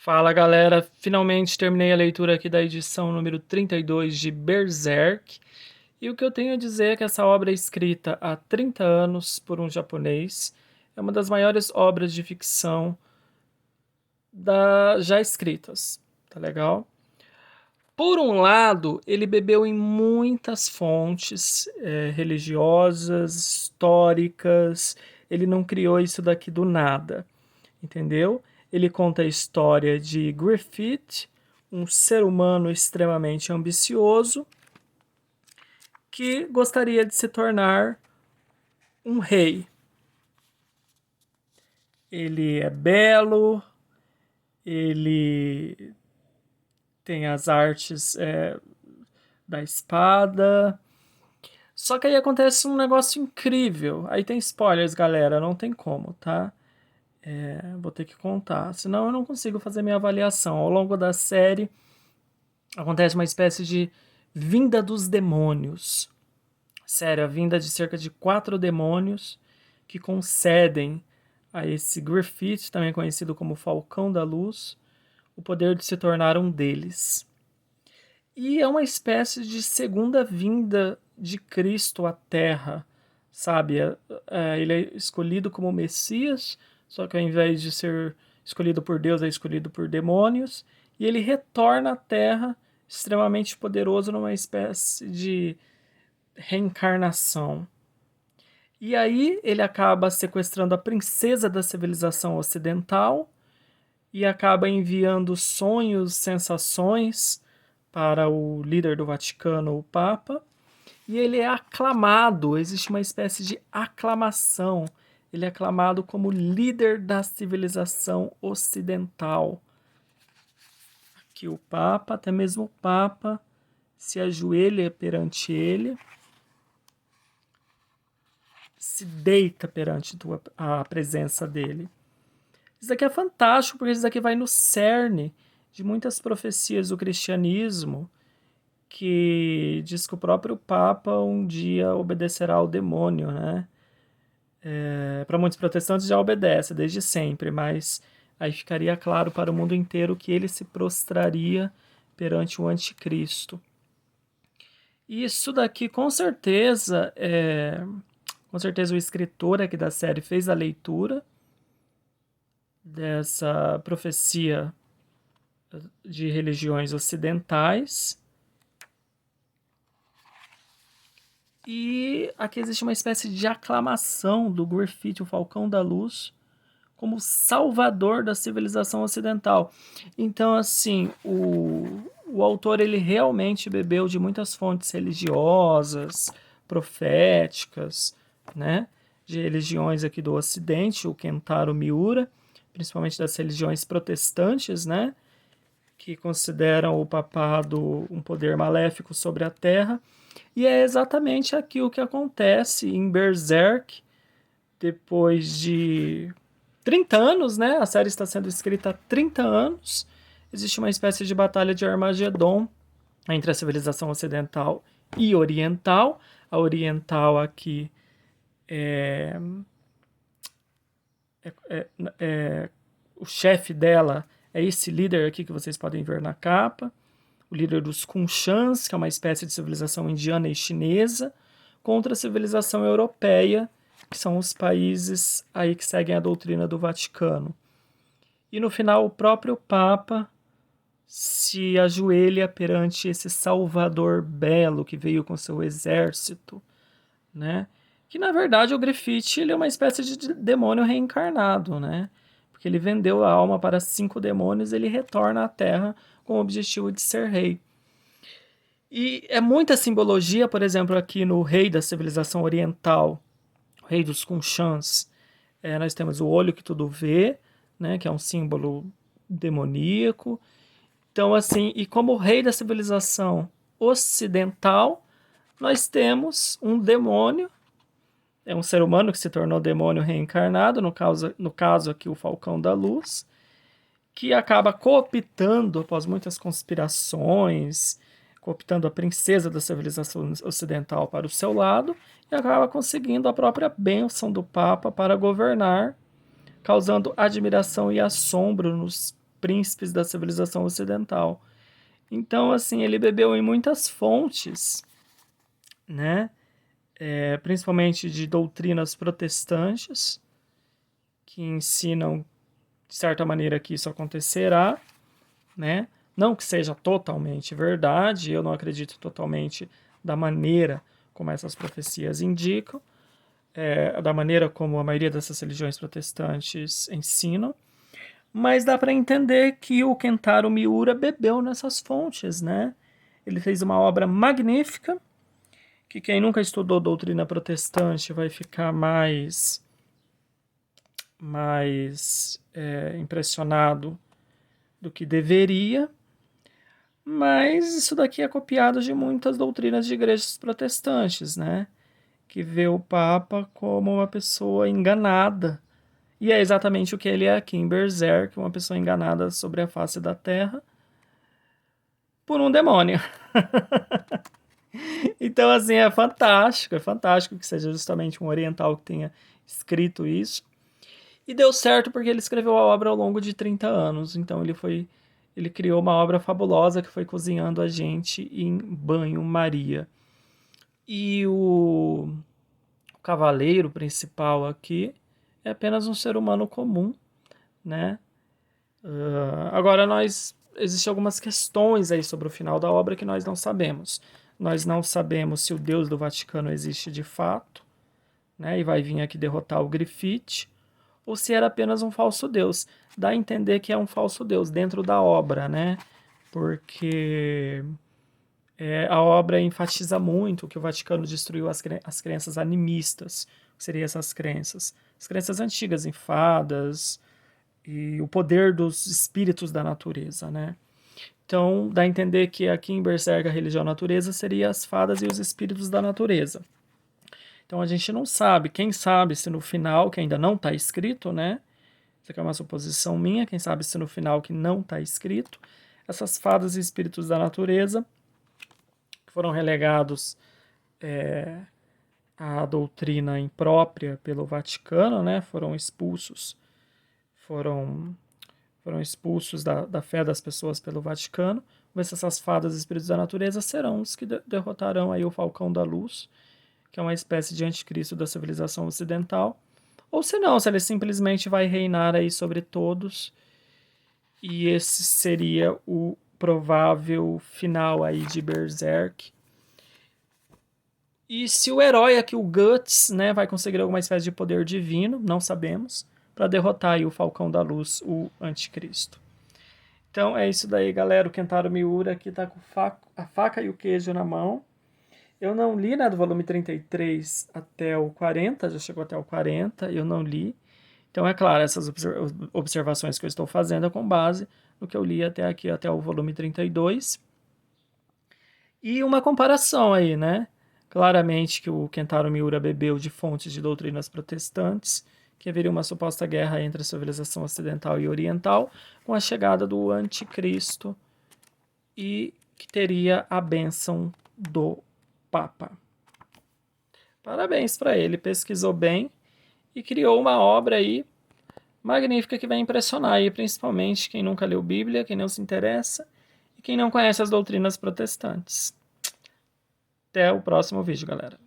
Fala galera, finalmente terminei a leitura aqui da edição número 32 de Berserk. E o que eu tenho a dizer é que essa obra é escrita há 30 anos por um japonês. É uma das maiores obras de ficção já escritas, tá legal? Por um lado, ele bebeu em muitas fontes religiosas, históricas. Ele não criou isso daqui do nada, entendeu? Ele conta a história de Griffith, um ser humano extremamente ambicioso que gostaria de se tornar um rei. Ele é belo, ele tem as artes da espada. Só que aí acontece um negócio incrível. Aí tem spoilers, galera, não tem como, tá? Vou ter que contar, senão eu não consigo fazer minha avaliação. Ao longo da série, acontece uma espécie de vinda dos demônios. Sério, a vinda de cerca de 4 demônios que concedem a esse Griffith, também conhecido como Falcão da Luz, o poder de se tornar um deles. E é uma espécie de segunda vinda de Cristo à Terra, sabe? Ele é escolhido como Messias, só que ao invés de ser escolhido por Deus, é escolhido por demônios, e ele retorna à Terra extremamente poderoso numa espécie de reencarnação. E aí ele acaba sequestrando a princesa da civilização ocidental e acaba enviando sonhos, sensações para o líder do Vaticano, o Papa, e ele é aclamado, existe uma espécie de aclamação. Ele é aclamado como líder da civilização ocidental. Aqui o Papa, até mesmo o Papa, se ajoelha perante ele, se deita perante a presença dele. Isso daqui é fantástico, porque isso daqui vai no cerne de muitas profecias do cristianismo, que diz que o próprio Papa um dia obedecerá ao demônio, né? Para muitos protestantes já obedece desde sempre, mas aí ficaria claro para o mundo inteiro que ele se prostraria perante o anticristo. E isso daqui com certeza o escritor aqui da série fez a leitura dessa profecia de religiões ocidentais. E aqui existe uma espécie de aclamação do Griffith, o Falcão da Luz, como salvador da civilização ocidental. Então, assim, o autor ele realmente bebeu de muitas fontes religiosas, proféticas, né? De religiões aqui do Ocidente, o Kentaro Miura, principalmente das religiões protestantes, né? Que consideram o papado um poder maléfico sobre a Terra. E é exatamente aqui o que acontece em Berserk, depois de 30 anos, né? A série está sendo escrita há 30 anos. Existe uma espécie de batalha de Armagedon entre a civilização ocidental e oriental. A oriental aqui é, o chefe dela é esse líder aqui que vocês podem ver na capa, o líder dos Kunshans, que é uma espécie de civilização indiana e chinesa, contra a civilização europeia, que são os países aí que seguem a doutrina do Vaticano. E no final o próprio Papa se ajoelha perante esse Salvador belo que veio com seu exército, né? Que na verdade o Griffith ele é uma espécie de demônio reencarnado, né? Porque ele vendeu a alma para 5 demônios, ele retorna à Terra com o objetivo de ser rei. E é muita simbologia, por exemplo, aqui no rei da civilização oriental, o rei dos Kunshans. Nós temos o olho que tudo vê, né, que é um símbolo demoníaco. Então, assim, e como rei da civilização ocidental, nós temos um demônio, é um ser humano que se tornou demônio reencarnado, no caso aqui o Falcão da Luz, que acaba cooptando, após muitas conspirações, cooptando a princesa da civilização ocidental para o seu lado, e acaba conseguindo a própria bênção do Papa para governar, causando admiração e assombro nos príncipes da civilização ocidental. Então, assim, ele bebeu em muitas fontes, né? Principalmente de doutrinas protestantes, que ensinam, de certa maneira, que isso acontecerá, né? Não que seja totalmente verdade, eu não acredito totalmente da maneira como essas profecias indicam, da maneira como a maioria dessas religiões protestantes ensinam, mas dá para entender que o Kentaro Miura bebeu nessas fontes, né? Ele fez uma obra magnífica, que quem nunca estudou doutrina protestante vai ficar mais impressionado do que deveria, mas isso daqui é copiado de muitas doutrinas de igrejas protestantes, né? Que vê o Papa como uma pessoa enganada. E é exatamente o que ele é aqui em Berserk, uma pessoa enganada sobre a face da Terra por um demônio. Então, assim, é fantástico que seja justamente um oriental que tenha escrito isso. E deu certo porque ele escreveu a obra ao longo de 30 anos. Então ele criou uma obra fabulosa que foi cozinhando a gente em banho-maria. E o cavaleiro principal aqui é apenas um ser humano comum, né? Agora existem algumas questões aí sobre o final da obra que nós não sabemos. Nós não sabemos se o Deus do Vaticano existe de fato, né? E vai vir aqui derrotar o Griffith, ou se era apenas um falso deus. Dá a entender que é um falso deus dentro da obra, né? Porque a obra enfatiza muito que o Vaticano destruiu as crenças animistas. O que seriam essas crenças? As crenças antigas em fadas e o poder dos espíritos da natureza, né? Então, dá a entender que aqui em Berserk a religião natureza seria as fadas e os espíritos da natureza. Então a gente não sabe. Quem sabe se no final, que ainda não está escrito, né? Isso aqui é uma suposição minha. Quem sabe se no final que não está escrito, essas fadas e espíritos da natureza que foram relegados à doutrina imprópria pelo Vaticano, né? Foram expulsos da fé das pessoas pelo Vaticano. Mas essas fadas e espíritos da natureza serão os que derrotarão aí o Falcão da Luz, que é uma espécie de anticristo da civilização ocidental, ou se não, se ele simplesmente vai reinar aí sobre todos, e esse seria o provável final aí de Berserk. E se o herói aqui, o Guts, né, vai conseguir alguma espécie de poder divino, não sabemos, para derrotar aí o Falcão da Luz, o anticristo. Então é isso daí, galera. O Kentaro Miura aqui tá com a faca e o queijo na mão. Eu não li, né, do volume 33 até o 40, já chegou até o 40, eu não li. Então, é claro, essas observações que eu estou fazendo é com base no que eu li até aqui, até o volume 32. E uma comparação aí, né? Claramente que o Kentaro Miura bebeu de fontes de doutrinas protestantes, que haveria uma suposta guerra entre a civilização ocidental e oriental, com a chegada do anticristo e que teria a bênção do Papa. Parabéns para ele, pesquisou bem e criou uma obra aí magnífica que vai impressionar aí, principalmente quem nunca leu Bíblia, quem não se interessa e quem não conhece as doutrinas protestantes. Até o próximo vídeo, galera.